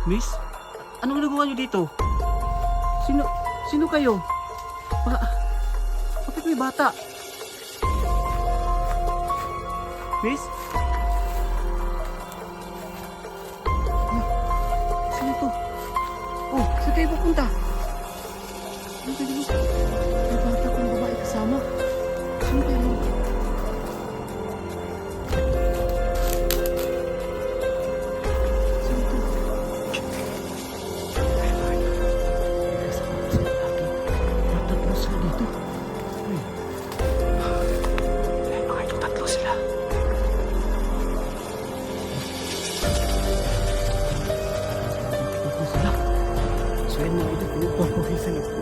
Miss? Anong ginagawa niyo dito? Sino? Sino kayo? Ba Bakit may bata? Miss? Sino to? Oh, saan tayo pupunta? Ano tayo dito? May bata kong babae kasama. Sino kayo? Sino to? Tatlo sila dito. Ay. Mga ito, tatlo sila. Tatlo sila. So yun mga ito, pinagpapawisan ako.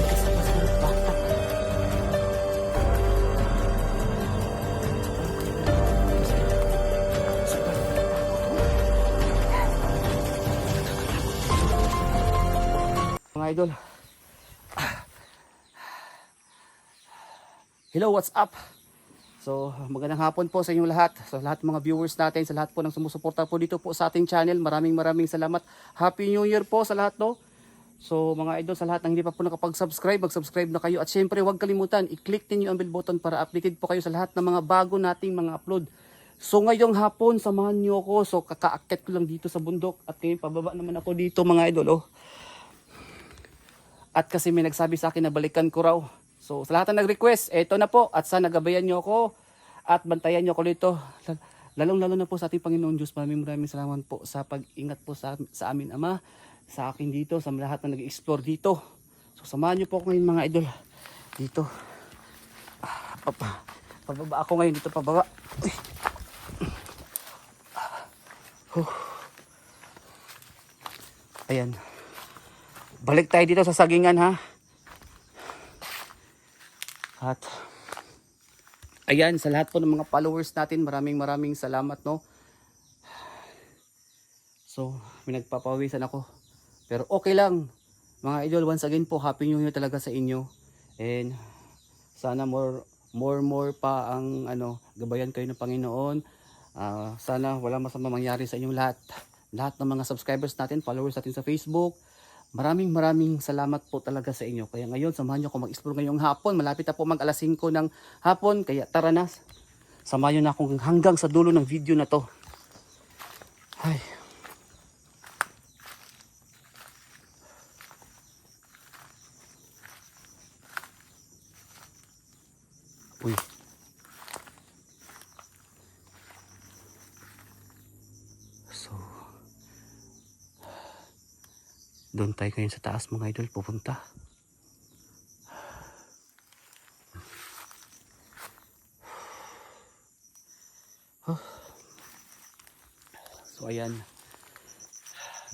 Kasama sila ng bata. Mga idol. Hello, what's up? So, magandang hapon po sa inyong lahat. Sa lahat ng mga viewers natin, sa lahat po ng sumusuporta po dito po sa ating channel. Maraming salamat. Happy New Year po sa lahat, no? So, mga idol, sa lahat ng hindi pa po nakapag-subscribe, mag-subscribe na kayo. At syempre, huwag kalimutan, i-click niyo ang bell button para updated po kayo sa lahat ng mga bago nating mga upload. So, ngayong hapon, samahan niyo ako. So, kakaakyat ko lang dito sa bundok. At ngayon, pababa naman ako dito, mga idol, oh. At kasi may nagsabi sa akin na balikan ko raw. So sa lahat ng nag-request, eto na po. At sana gabayan nyo ako at bantayan nyo ako dito. Lalong-lalo na po sa ating Panginoon Diyos. Maraming salamat po sa pag-ingat po sa amin Ama. Sa akin dito, sa lahat na nag-explore dito. So samahan nyo po ako ngayon mga idol. Dito. Pababa ako ngayon dito, pababa. Ayan. Balik tayo dito sa sagingan, ha. At ayan, sa lahat po ng mga followers natin, maraming salamat, no. So, pinagpapawisan ako. Pero okay lang. Mga idol, once again po, happy new year talaga sa inyo. And sana more pa ang gabayan kayo ng Panginoon. Sana wala masama mangyari sa inyong lahat. Lahat ng mga subscribers natin, followers natin sa Facebook. Maraming salamat po talaga sa inyo. Kaya ngayon, samahan nyo ako mag-explore ngayong hapon. Malapit na po mag alas 5 ng hapon. Kaya tara na. Samahan nyo na akong hanggang sa dulo ng video na to. Ay. Uy. So, doon tayo ngayon sa taas mga idol pupunta. So ayan.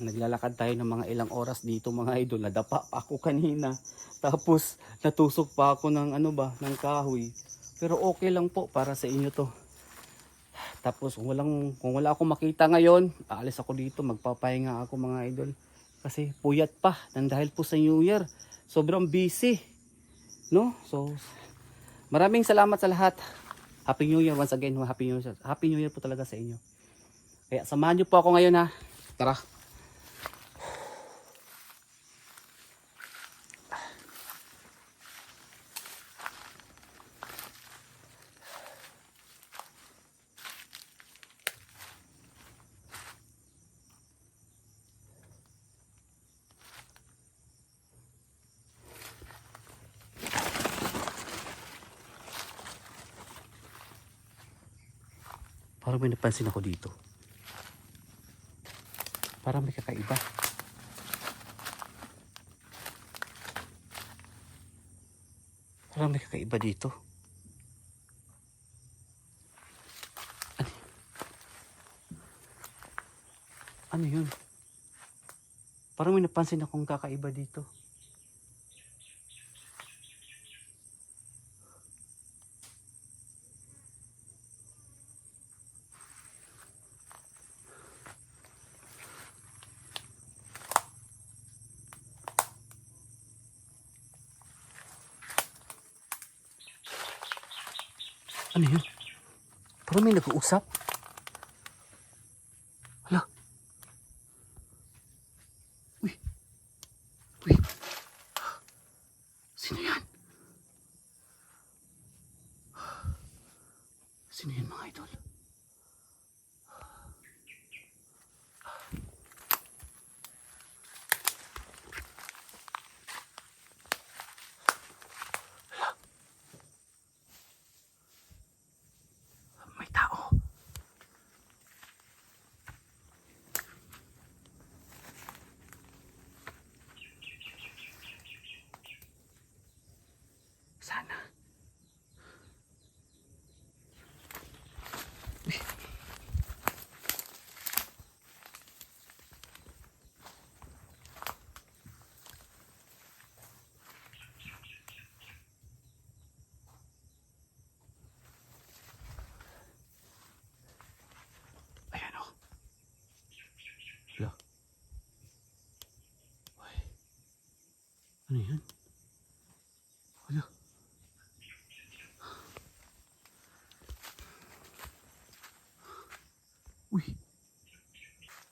Naglalakad tayo ng mga ilang oras dito mga idol. Nadapa pa ako kanina. Tapos natusok pa ako ng ng kahoy. Pero okay lang po para sa inyo to. Tapos kung wala akong makita ngayon, aalis ako dito, magpapahinga ako mga idol. Kasi puyat pa nang dahil po sa New Year. Sobrang busy. No? So maraming salamat sa lahat. Happy New Year once again. Happy New Year. Happy New Year po talaga sa inyo. Kaya samahan niyo po ako ngayon, ha. Tara. Parang may napansin ako dito. Parang may kakaiba. Parang may kakaiba dito. Ano yun? Parang may napansin akong kakaiba dito. Ano yun? Parang may nag-uusap. Hala. Uy. Uy. Sino yan? Sino yan mga idol? May tao. Sana. Uy. Ayan o. Hala. Uy. Ano yan? Hala. Uy.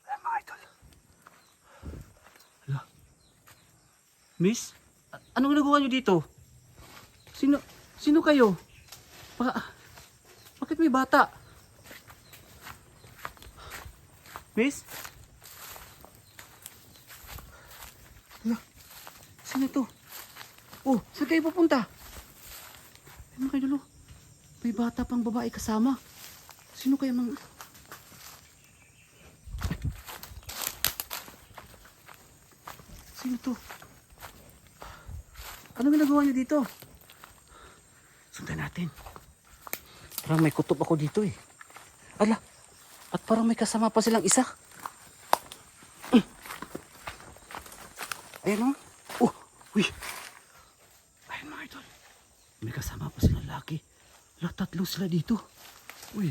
Ayan mga idol. Hala. Miss? Anong ginagawa niyo dito? Sino kayo? Bakit may bata? Miss? Hala. Sino to? Oh, saan kayo pupunta? Ano kayo dulo? May bata pang babae kasama. Sino kaya mga... Sino to? Ano ginagawa niyo dito? Sundan natin. Parang may kutob ako dito eh. Ala! At parang may kasama pa silang isa. Ayan o. Oh! Uy! Ayan mga idol. May kasama pa silang laki. Ala, 3 sila dito. Uy!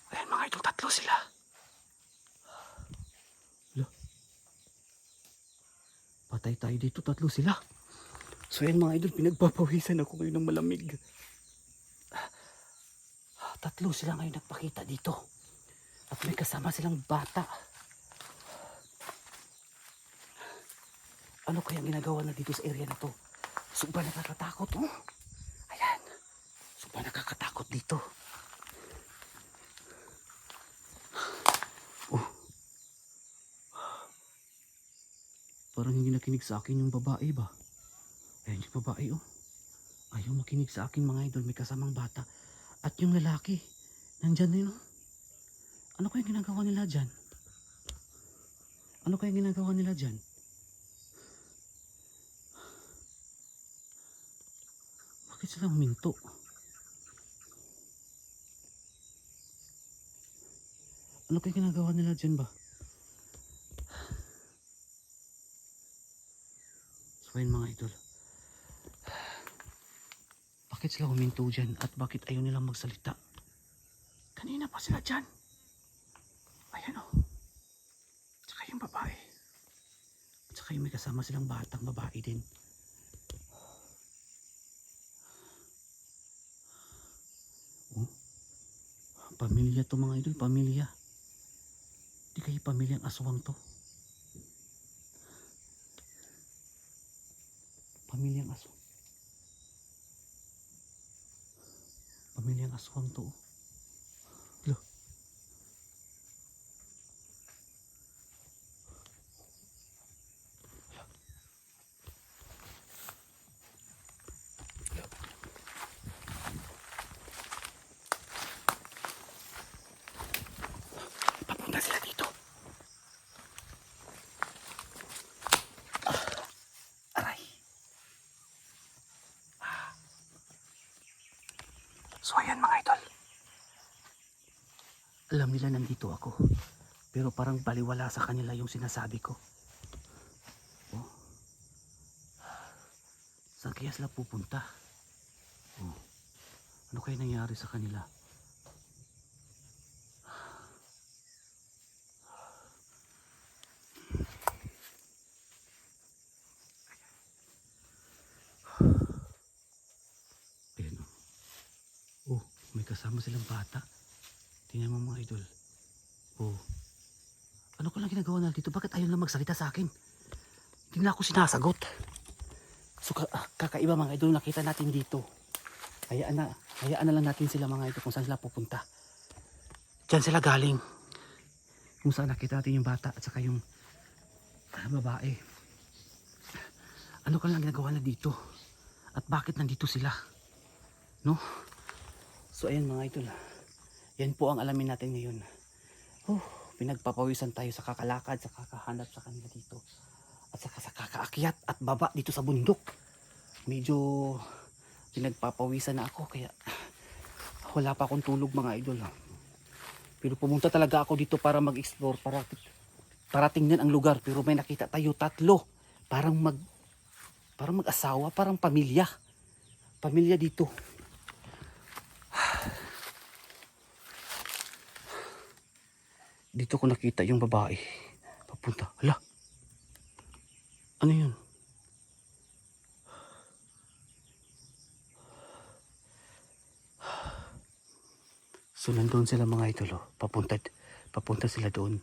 Ayan mga idol, 3 sila. Ala. Patay tayo dito, 3 sila. So ayan mga idol, pinagpapawisan ako ngayon ng malamig. 3 sila ngayon nagpakita dito. At may kasama silang bata. Ano kaya ginagawa na dito sa area na to? Sobrang nakakatakot, oh. Ayan. Sobrang nakakatakot dito. Oh. Parang hindi nakinig sa akin yung babae ba? Ayan yung babae, oh. Ayaw makinig sa akin mga idol, may kasamang bata. At yung lalaki, nandyan na yun, oh. Ano kaya ginagawa nila dyan? Ano kaya ginagawa nila dyan? Bakit sila huminto? Ano kaya ginagawa nila dyan ba? So ayun mga idol. Bakit sila huminto dyan? At bakit ayaw nilang magsalita? Kanina pa sila dyan. Ayan o. Tsaka yung babae. Tsaka yung may kasama silang batang babae din. Oh. Pamilya to mga idol, pamilya. Di kayo pamilyang aswang to. Pamilyang aswang. Pamilyang aswang to. Loh. Papunta sila dito. Aray. So ayan mga idol. Alam nila nandito ako. Pero parang baliwala sa kanila yung sinasabi ko. Oh. Saan kaya sila pupunta? Oh. Ano kaya nangyari sa kanila? Ayan oh. Oh, may kasama silang bata. Tingnan mo mga idol. Oh. Ano ko lang ginagawa na dito? Bakit ayaw lang magsalita sa akin? Hindi na ako sinasagot. So kakaiba mga idol nakita natin dito. Hayaan na lang natin sila mga idol kung saan sila pupunta. Diyan sila galing. Kung saan nakita natin yung bata at saka yung babae. Ano ka lang ginagawa na dito? At bakit nandito sila? No? So ayan mga idol. Yan po ang alamin natin ngayon. Pinagpapawisan tayo sa kakalakad, sa kakahanap sa kanila dito. At saka sa kakaakyat at baba dito sa bundok. Medyo pinagpapawisan na ako kaya wala pa akong tulog mga idol. Pero pumunta talaga ako dito para mag-explore, para tingnan ang lugar. Pero may nakita tayo tatlo. Parang mag-asawa, parang pamilya. Pamilya dito. Dito ko nakita yung babae. Papunta. Hala. Ano yun? So nandun sila mga idol. Papunta sila doon.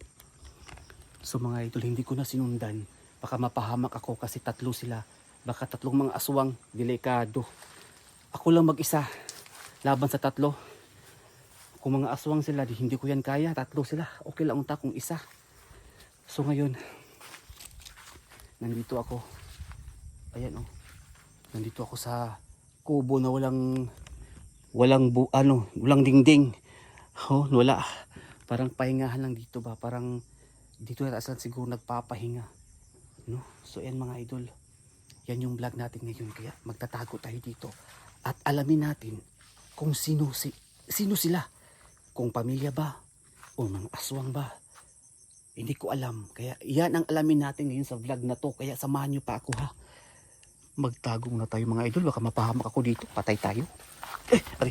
So mga idol, hindi ko na sinundan. Baka mapahamak ako kasi tatlo sila. Baka tatlong mga aswang. Delikado. Ako lang mag-isa. Laban sa tatlo. Kung mga aswang sila, hindi ko yan kaya. Tatlo sila. Okay lang unta kung isa. So ngayon, nandito ako. Ayan oh. Nandito ako sa kubo na walang dingding. Oh, wala. Parang pahingahan lang dito ba? Parang dito na sila siguro nagpapahinga. No? So ayan mga idol. Yan yung vlog natin ngayon. Kaya magtatago tayo dito. At alamin natin kung sino sila. Kung pamilya ba o mga aswang ba, hindi ko alam. Kaya yan ang alamin natin ngayon sa vlog na to. Kaya samahan nyo pa ako ha. Magtagong na tayo mga idol. Baka mapahamak ako dito. Patay tayo. Aray.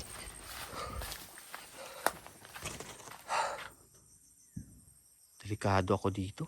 Delikado ako dito.